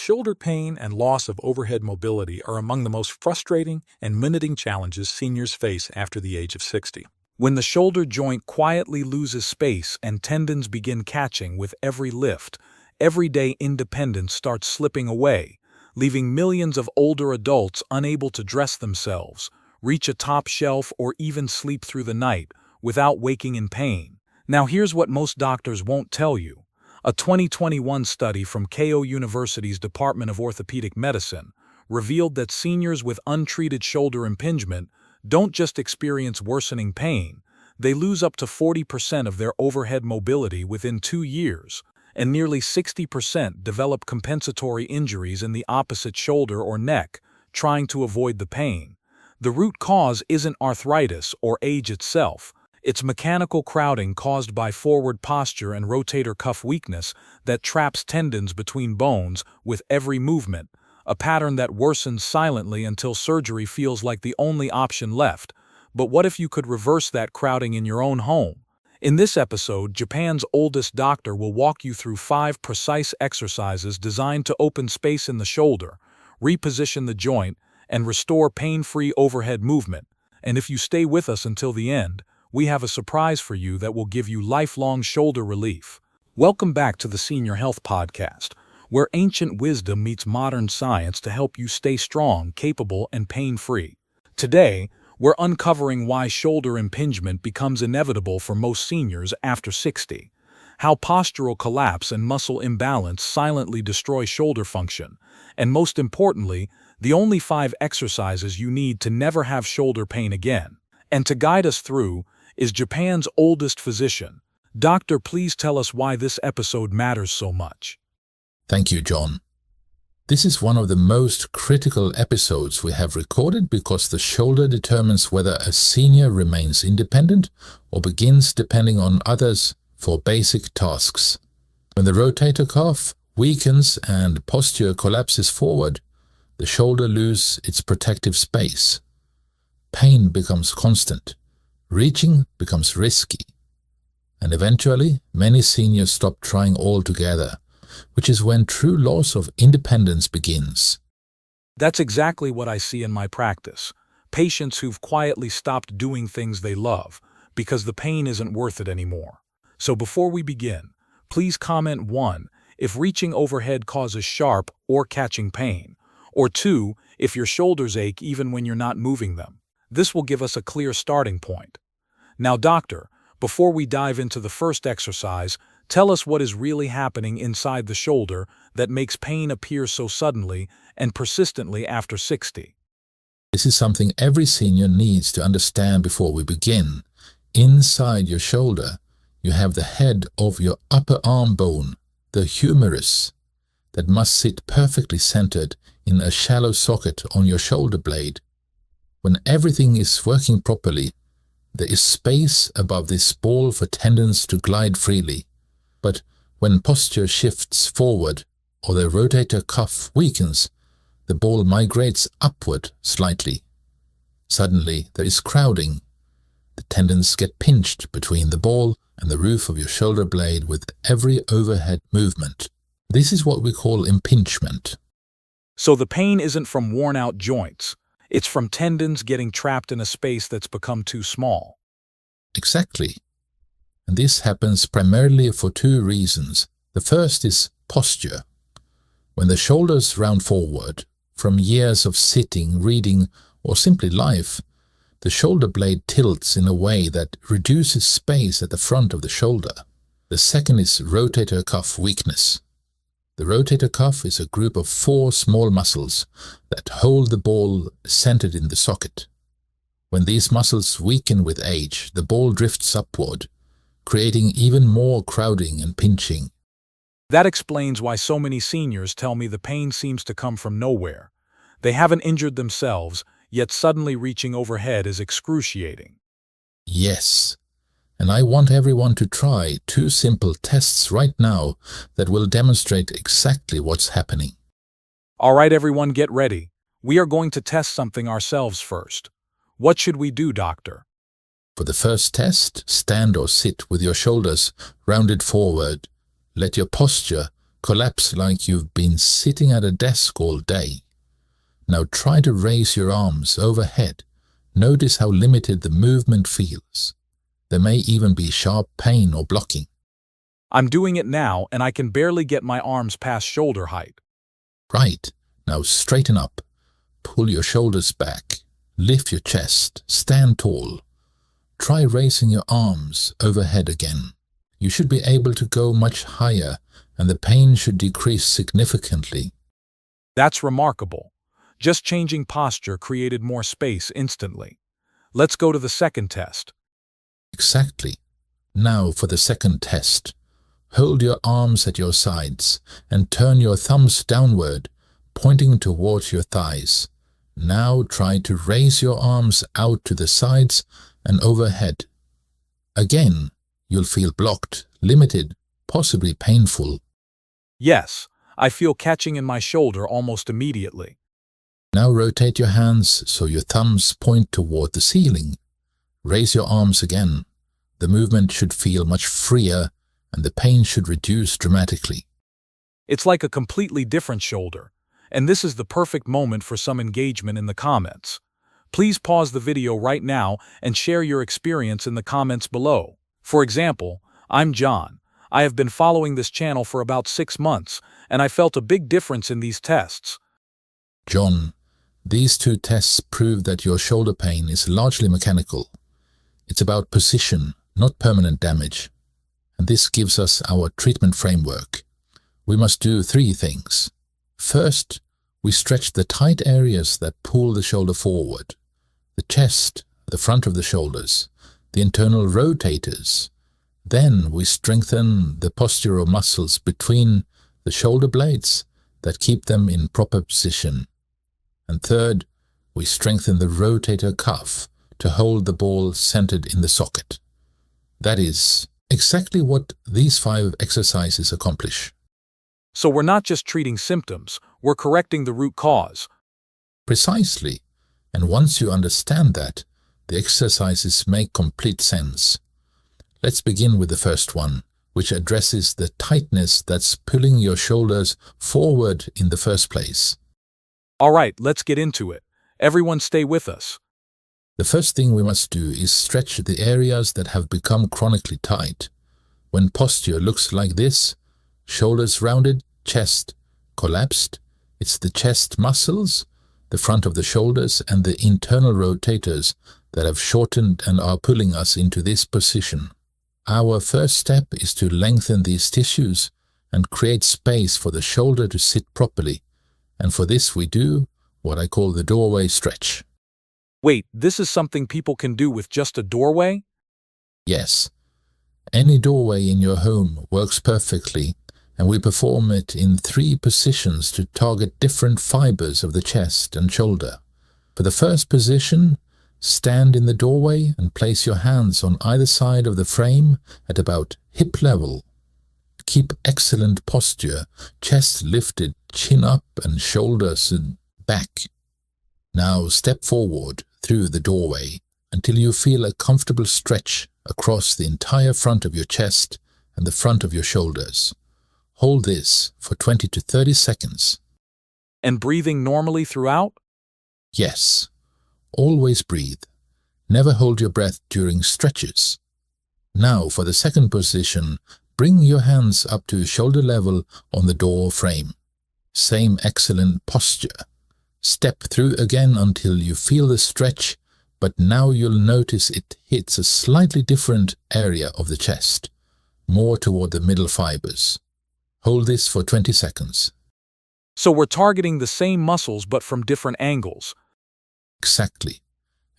Shoulder pain and loss of overhead mobility are among the most frustrating and limiting challenges seniors face after the age of 60. When the shoulder joint quietly loses space and tendons begin catching with every lift, everyday independence starts slipping away, leaving millions of older adults unable to dress themselves, reach a top shelf, or even sleep through the night without waking in pain. Now here's what most doctors won't tell you. A 2021 study from Keio University's Department of Orthopedic Medicine revealed that seniors with untreated shoulder impingement don't just experience worsening pain, they lose up to 40% of their overhead mobility within 2 years, and nearly 60% develop compensatory injuries in the opposite shoulder or neck, trying to avoid the pain. The root cause isn't arthritis or age itself. It's mechanical crowding caused by forward posture and rotator cuff weakness that traps tendons between bones with every movement, a pattern that worsens silently until surgery feels like the only option left. But what if you could reverse that crowding in your own home? In this episode, Japan's oldest doctor will walk you through 5 precise exercises designed to open space in the shoulder, reposition the joint, and restore pain-free overhead movement. And if you stay with us until the end, we have a surprise for you that will give you lifelong shoulder relief. Welcome back to the Senior Health Podcast, where ancient wisdom meets modern science to help you stay strong, capable, and pain-free. Today, we're uncovering why shoulder impingement becomes inevitable for most seniors after 60, how postural collapse and muscle imbalance silently destroy shoulder function, and most importantly, the only 5 exercises you need to never have shoulder pain again. And to guide us through is Japan's oldest physician. Doctor, please tell us why this episode matters so much. Thank you, John. This is one of the most critical episodes we have recorded because the shoulder determines whether a senior remains independent or begins depending on others for basic tasks. When the rotator cuff weakens and posture collapses forward, the shoulder loses its protective space. Pain becomes constant. Reaching becomes risky. And eventually, many seniors stop trying altogether, which is when true loss of independence begins. That's exactly what I see in my practice. Patients who've quietly stopped doing things they love because the pain isn't worth it anymore. So before we begin, please comment 1, if reaching overhead causes sharp or catching pain, or 2, if your shoulders ache even when you're not moving them. This will give us a clear starting point. Now, doctor, before we dive into the first exercise, tell us what is really happening inside the shoulder that makes pain appear so suddenly and persistently after 60. This is something every senior needs to understand before we begin. Inside your shoulder, you have the head of your upper arm bone, the humerus, that must sit perfectly centered in a shallow socket on your shoulder blade. When everything is working properly, there is space above this ball for tendons to glide freely. But when posture shifts forward or the rotator cuff weakens, the ball migrates upward slightly. Suddenly, there is crowding. The tendons get pinched between the ball and the roof of your shoulder blade with every overhead movement. This is what we call impingement. So the pain isn't from worn-out joints. It's from tendons getting trapped in a space that's become too small. Exactly. And this happens primarily for 2 reasons. The first is posture. When the shoulders round forward, from years of sitting, reading, or simply life, the shoulder blade tilts in a way that reduces space at the front of the shoulder. The second is rotator cuff weakness. The rotator cuff is a group of 4 small muscles that hold the ball centered in the socket. When these muscles weaken with age, the ball drifts upward, creating even more crowding and pinching. That explains why so many seniors tell me the pain seems to come from nowhere. They haven't injured themselves, yet suddenly reaching overhead is excruciating. Yes. And I want everyone to try 2 simple tests right now that will demonstrate exactly what's happening. All right, everyone, get ready. We are going to test something ourselves first. What should we do, doctor? For the first test, stand or sit with your shoulders rounded forward. Let your posture collapse like you've been sitting at a desk all day. Now try to raise your arms overhead. Notice how limited the movement feels. There may even be sharp pain or blocking. I'm doing it now, and I can barely get my arms past shoulder height. Right. Now straighten up. Pull your shoulders back. Lift your chest. Stand tall. Try raising your arms overhead again. You should be able to go much higher, and the pain should decrease significantly. That's remarkable. Just changing posture created more space instantly. Let's go to the second test. Exactly. Now for the second test. Hold your arms at your sides and turn your thumbs downward, pointing towards your thighs. Now try to raise your arms out to the sides and overhead. Again, you'll feel blocked, limited, possibly painful. Yes, I feel catching in my shoulder almost immediately. Now rotate your hands so your thumbs point toward the ceiling. Raise your arms again. The movement should feel much freer and the pain should reduce dramatically. It's like a completely different shoulder, and this is the perfect moment for some engagement in the comments. Please pause the video right now and share your experience in the comments below. For example, I'm John. I have been following this channel for about 6 months, and I felt a big difference in these tests. John, these 2 tests prove that your shoulder pain is largely mechanical. It's about position, not permanent damage. And this gives us our treatment framework. We must do 3 things. First, we stretch the tight areas that pull the shoulder forward. The chest, the front of the shoulders, the internal rotators. Then we strengthen the postural muscles between the shoulder blades that keep them in proper position. And third, we strengthen the rotator cuff to hold the ball centered in the socket. That is exactly what these 5 exercises accomplish. So we're not just treating symptoms, we're correcting the root cause. Precisely. And once you understand that, the exercises make complete sense. Let's begin with the first one, which addresses the tightness that's pulling your shoulders forward in the first place. All right, let's get into it. Everyone stay with us. The first thing we must do is stretch the areas that have become chronically tight. When posture looks like this, shoulders rounded, chest collapsed, it's the chest muscles, the front of the shoulders, and the internal rotators that have shortened and are pulling us into this position. Our first step is to lengthen these tissues and create space for the shoulder to sit properly, and for this we do what I call the doorway stretch. Wait, this is something people can do with just a doorway? Yes. Any doorway in your home works perfectly, and we perform it in 3 positions to target different fibers of the chest and shoulder. For the first position, stand in the doorway and place your hands on either side of the frame at about hip level. Keep excellent posture, chest lifted, chin up and shoulders back. Now step forward through the doorway until you feel a comfortable stretch across the entire front of your chest and the front of your shoulders. Hold this for 20 to 30 seconds. And breathing normally throughout? Yes. Always breathe. Never hold your breath during stretches. Now for the second position, bring your hands up to shoulder level on the door frame. Same excellent posture. Step through again until you feel the stretch, but now you'll notice it hits a slightly different area of the chest, more toward the middle fibers. Hold this for 20 seconds. So we're targeting the same muscles but from different angles. Exactly.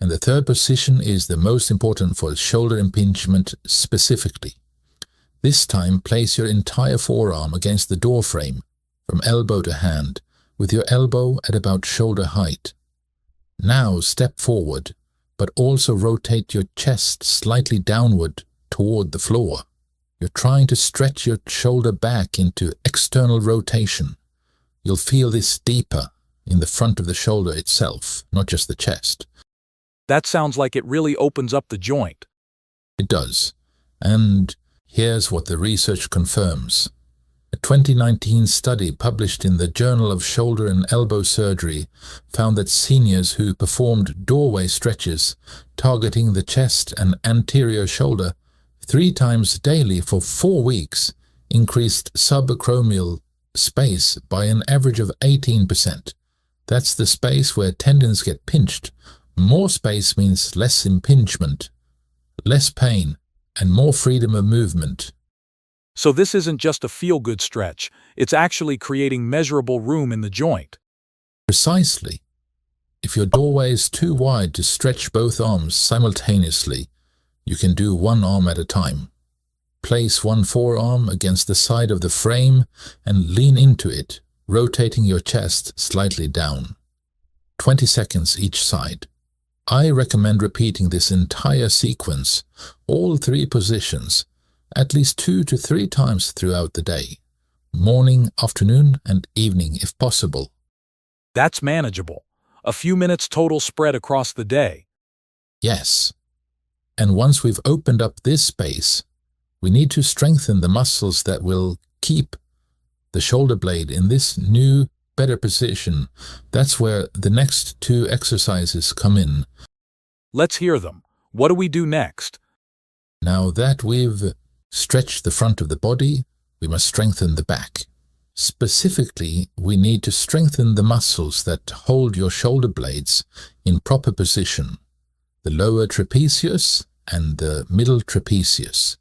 And the third position is the most important for shoulder impingement specifically. This time place your entire forearm against the door frame, from elbow to hand, with your elbow at about shoulder height. Now step forward, but also rotate your chest slightly downward toward the floor. You're trying to stretch your shoulder back into external rotation. You'll feel this deeper in the front of the shoulder itself, not just the chest. That sounds like it really opens up the joint. It does. And here's what the research confirms. A A 2019 study published in the Journal of Shoulder and Elbow Surgery found that seniors who performed doorway stretches targeting the chest and anterior shoulder 3 times daily for 4 weeks increased subacromial space by an average of 18%. That's the space where tendons get pinched. More space means less impingement, less pain, and more freedom of movement. So this isn't just a feel-good stretch, it's actually creating measurable room in the joint. Precisely. If your doorway is too wide to stretch both arms simultaneously, you can do one arm at a time. Place one forearm against the side of the frame and lean into it, rotating your chest slightly down. 20 seconds each side. I recommend repeating this entire sequence, all 3 positions, at least 2 to 3 times throughout the day. Morning, afternoon, and evening if possible. That's manageable. A few minutes total spread across the day. Yes. And once we've opened up this space, we need to strengthen the muscles that will keep the shoulder blade in this new, better position. That's where the next 2 exercises come in. Let's hear them. What do we do next? Now that we've stretched the front of the body, we must strengthen the back. Specifically, we need to strengthen the muscles that hold your shoulder blades in proper position, the lower trapezius and the middle trapezius.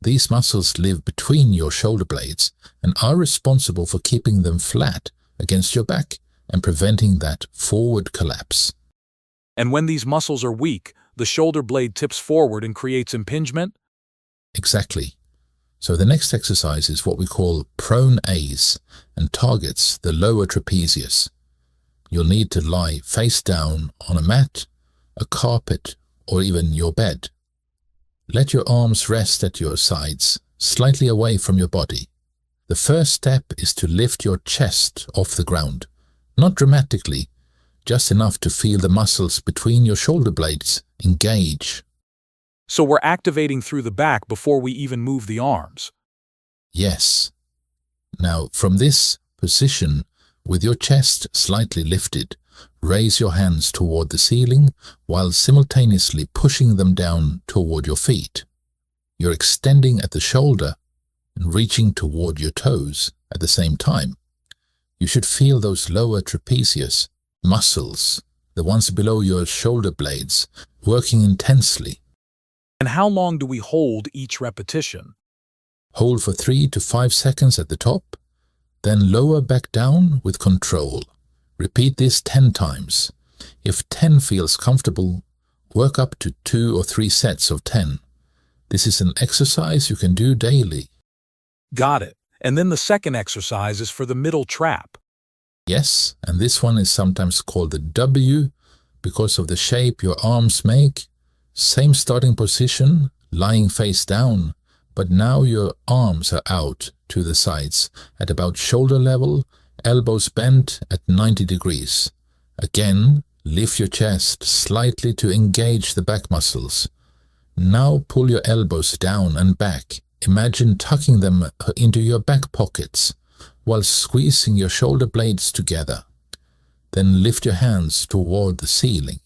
These muscles live between your shoulder blades and are responsible for keeping them flat against your back and preventing that forward collapse. And when these muscles are weak, the shoulder blade tips forward and creates impingement? Exactly. So the next exercise is what we call prone A's and targets the lower trapezius. You'll need to lie face down on a mat, a carpet, or even your bed. Let your arms rest at your sides, slightly away from your body. The first step is to lift your chest off the ground, not dramatically, just enough to feel the muscles between your shoulder blades engage. So we're activating through the back before we even move the arms. Yes. Now, from this position, with your chest slightly lifted, raise your hands toward the ceiling while simultaneously pushing them down toward your feet. You're extending at the shoulder and reaching toward your toes at the same time. You should feel those lower trapezius muscles, the ones below your shoulder blades, working intensely. And how long do we hold each repetition? Hold for 3 to 5 seconds at the top, then lower back down with control. Repeat this 10 times. If 10 feels comfortable, work up to 2 or 3 sets of 10. This is an exercise you can do daily. Got it. And then the second exercise is for the middle trap. Yes, and this one is sometimes called the W because of the shape your arms make. Same starting position, lying face down, but now your arms are out to the sides at about shoulder level, elbows bent at 90 degrees. Again, lift your chest slightly to engage the back muscles. Now pull your elbows down and back. Imagine tucking them into your back pockets while squeezing your shoulder blades together. Then lift your hands toward the ceiling.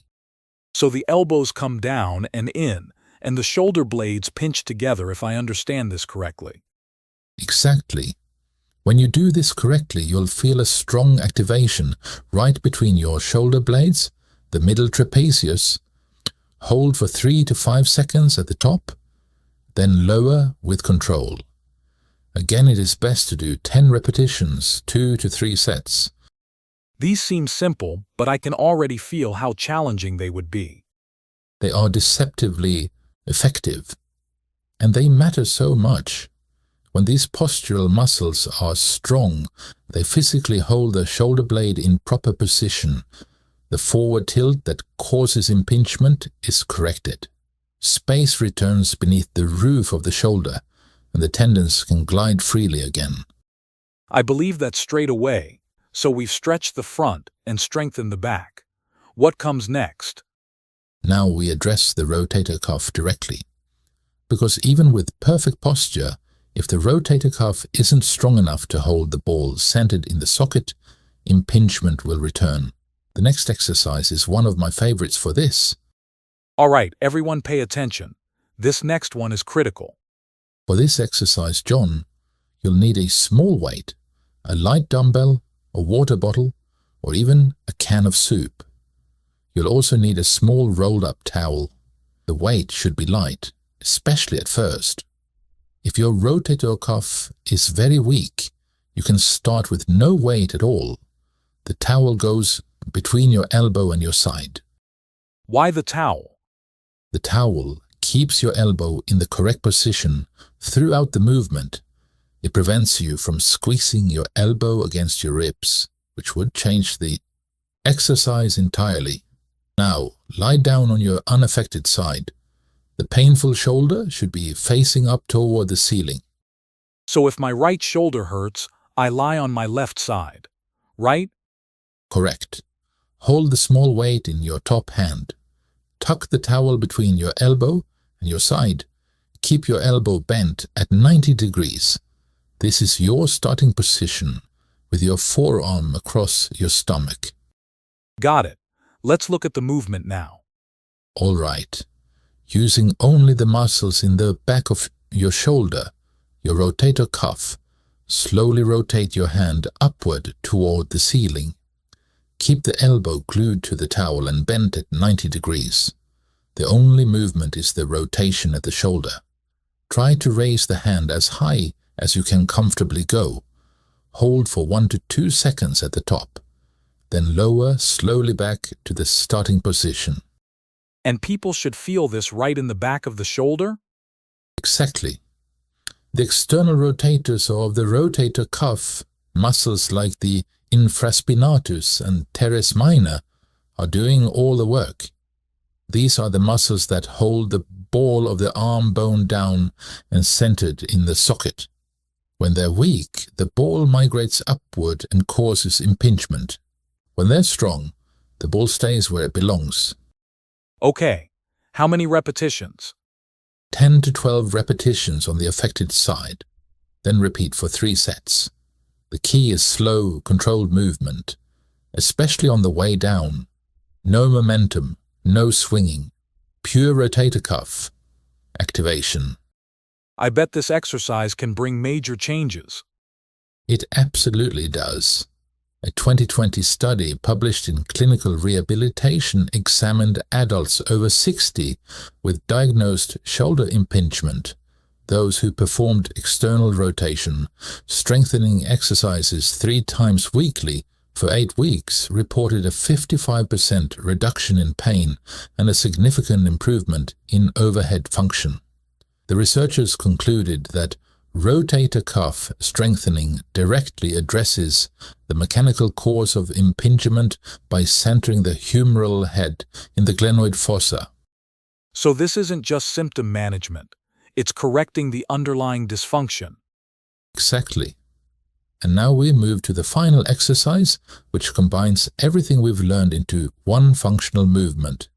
So the elbows come down and in, and the shoulder blades pinch together, if I understand this correctly. Exactly. When you do this correctly, you'll feel a strong activation right between your shoulder blades, the middle trapezius. Hold for 3 to 5 seconds at the top, then lower with control. Again, it is best to do 10 repetitions, 2 to 3 sets. These seem simple, but I can already feel how challenging they would be. They are deceptively effective, and they matter so much. When these postural muscles are strong, they physically hold the shoulder blade in proper position. The forward tilt that causes impingement is corrected. Space returns beneath the roof of the shoulder, and the tendons can glide freely again. I believe that straight away. So we've stretched the front and strengthened the back. What comes next? Now we address the rotator cuff directly. Because even with perfect posture, If the rotator cuff isn't strong enough to hold the ball centered in the socket, impingement will return. The next exercise is one of my favorites for this. All right, everyone pay attention. This next one is critical. For this exercise, John, you'll need a small weight, a light dumbbell, a water bottle, or even a can of soup. You'll also need a small rolled-up towel. The weight should be light, especially at first. If your rotator cuff is very weak, you can start with no weight at all. The towel goes between your elbow and your side. Why the towel? The towel keeps your elbow in the correct position throughout the movement. It prevents you from squeezing your elbow against your ribs, which would change the exercise entirely. Now, lie down on your unaffected side. The painful shoulder should be facing up toward the ceiling. So if my right shoulder hurts, I lie on my left side, right? Correct. Hold the small weight in your top hand. Tuck the towel between your elbow and your side. Keep your elbow bent at 90 degrees. This is your starting position, with your forearm across your stomach. Got it. Let's look at the movement now. All right. Using only the muscles in the back of your shoulder, your rotator cuff, slowly rotate your hand upward toward the ceiling. Keep the elbow glued to the towel and bent at 90 degrees. The only movement is the rotation at the shoulder. Try to raise the hand as high as you can comfortably go. Hold for 1 to 2 seconds at the top. Then lower slowly back to the starting position. And people should feel this right in the back of the shoulder? Exactly. The external rotators of the rotator cuff, muscles like the infraspinatus and teres minor, are doing all the work. These are the muscles that hold the ball of the arm bone down and centered in the socket. When they're weak, the ball migrates upward and causes impingement. When they're strong, the ball stays where it belongs. Okay, how many repetitions? 10 to 12 repetitions on the affected side. Then repeat for 3 sets. The key is slow, controlled movement, especially on the way down. No momentum, no swinging. Pure rotator cuff activation. I bet this exercise can bring major changes. It absolutely does. A 2020 study published in Clinical Rehabilitation examined adults over 60 with diagnosed shoulder impingement. Those who performed external rotation, strengthening exercises 3 times weekly for 8 weeks reported a 55% reduction in pain and a significant improvement in overhead function. The researchers concluded that rotator cuff strengthening directly addresses the mechanical cause of impingement by centering the humeral head in the glenoid fossa. So this isn't just symptom management. It's correcting the underlying dysfunction. Exactly. And now we move to the final exercise, which combines everything we've learned into one functional movement.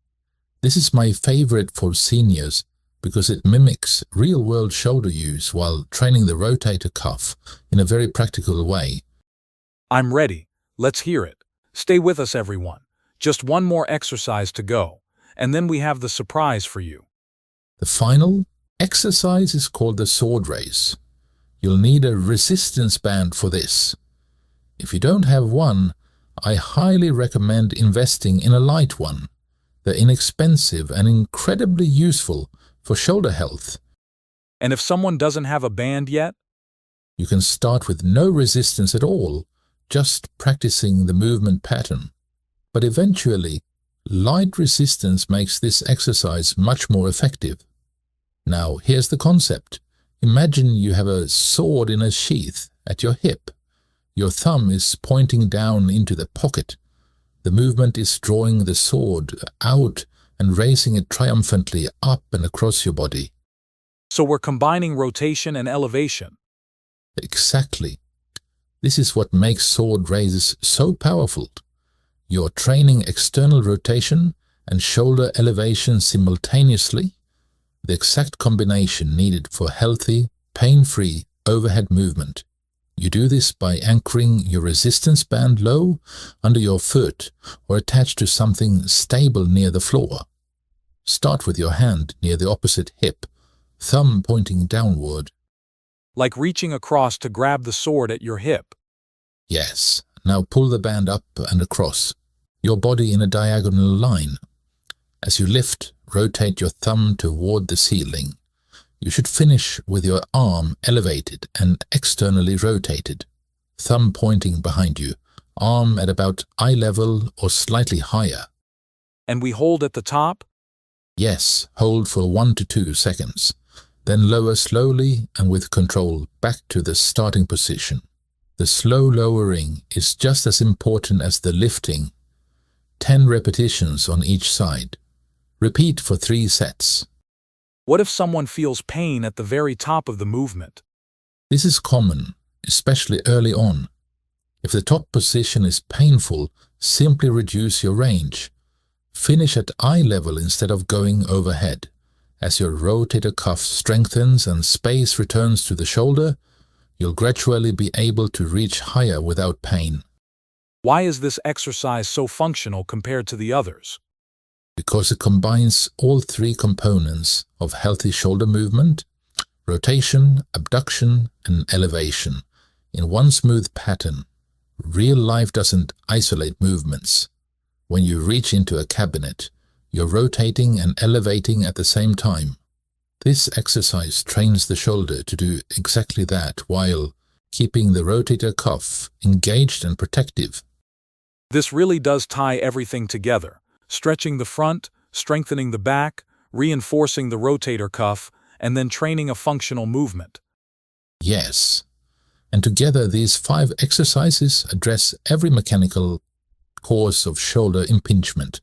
This is my favorite for seniors because it mimics real-world shoulder use while training the rotator cuff in a very practical way. I'm ready. Let's hear it. Stay with us, everyone. Just one more exercise to go, and then we have the surprise for you. The final exercise is called the sword raise. You'll need a resistance band for this. If you don't have one, I highly recommend investing in a light one. They're inexpensive and incredibly useful for shoulder health. And if someone doesn't have a band yet? You can start with no resistance at all, just practicing the movement pattern. But eventually, light resistance makes this exercise much more effective. Now, here's the concept. Imagine you have a sword in a sheath at your hip. Your thumb is pointing down into the pocket. The movement is drawing the sword out and raising it triumphantly up and across your body. So we're combining rotation and elevation. Exactly. This is what makes sword raises so powerful. You're training external rotation and shoulder elevation simultaneously, the exact combination needed for healthy, pain-free overhead movement. You do this by anchoring your resistance band low under your foot or attached to something stable near the floor. Start with your hand near the opposite hip, thumb pointing downward. Like reaching across to grab the sword at your hip. Yes, now pull the band up and across, your body in a diagonal line. As you lift, rotate your thumb toward the ceiling. You should finish with your arm elevated and externally rotated, thumb pointing behind you, arm at about eye level or slightly higher. And we hold at the top? Yes, hold for 1 to 2 seconds. Then lower slowly and with control back to the starting position. The slow lowering is just as important as the lifting. 10 repetitions on each side. Repeat for 3 sets. What if someone feels pain at the very top of the movement? This is common, especially early on. If the top position is painful, simply reduce your range. Finish at eye level instead of going overhead. As your rotator cuff strengthens and space returns to the shoulder, you'll gradually be able to reach higher without pain. Why is this exercise so functional compared to the others? Because it combines all 3 components of healthy shoulder movement, rotation, abduction, and elevation, in one smooth pattern. Real life doesn't isolate movements. When you reach into a cabinet, you're rotating and elevating at the same time. This exercise trains the shoulder to do exactly that while keeping the rotator cuff engaged and protective. This really does tie everything together. Stretching the front, strengthening the back, reinforcing the rotator cuff, and then training a functional movement. Yes. And together these 5 exercises address every mechanical cause of shoulder impingement.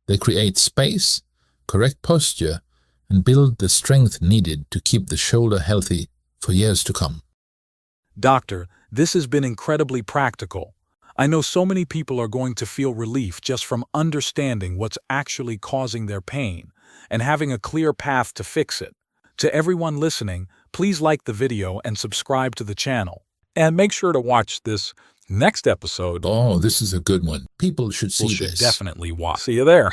They create space, correct posture, and build the strength needed to keep the shoulder healthy for years to come. Doctor, this has been incredibly practical. I know so many people are going to feel relief just from understanding what's actually causing their pain and having a clear path to fix it. To everyone listening, please like the video and subscribe to the channel. And make sure to watch this next episode. Oh, this is a good one. People should see People should this. definitely watch. See you there.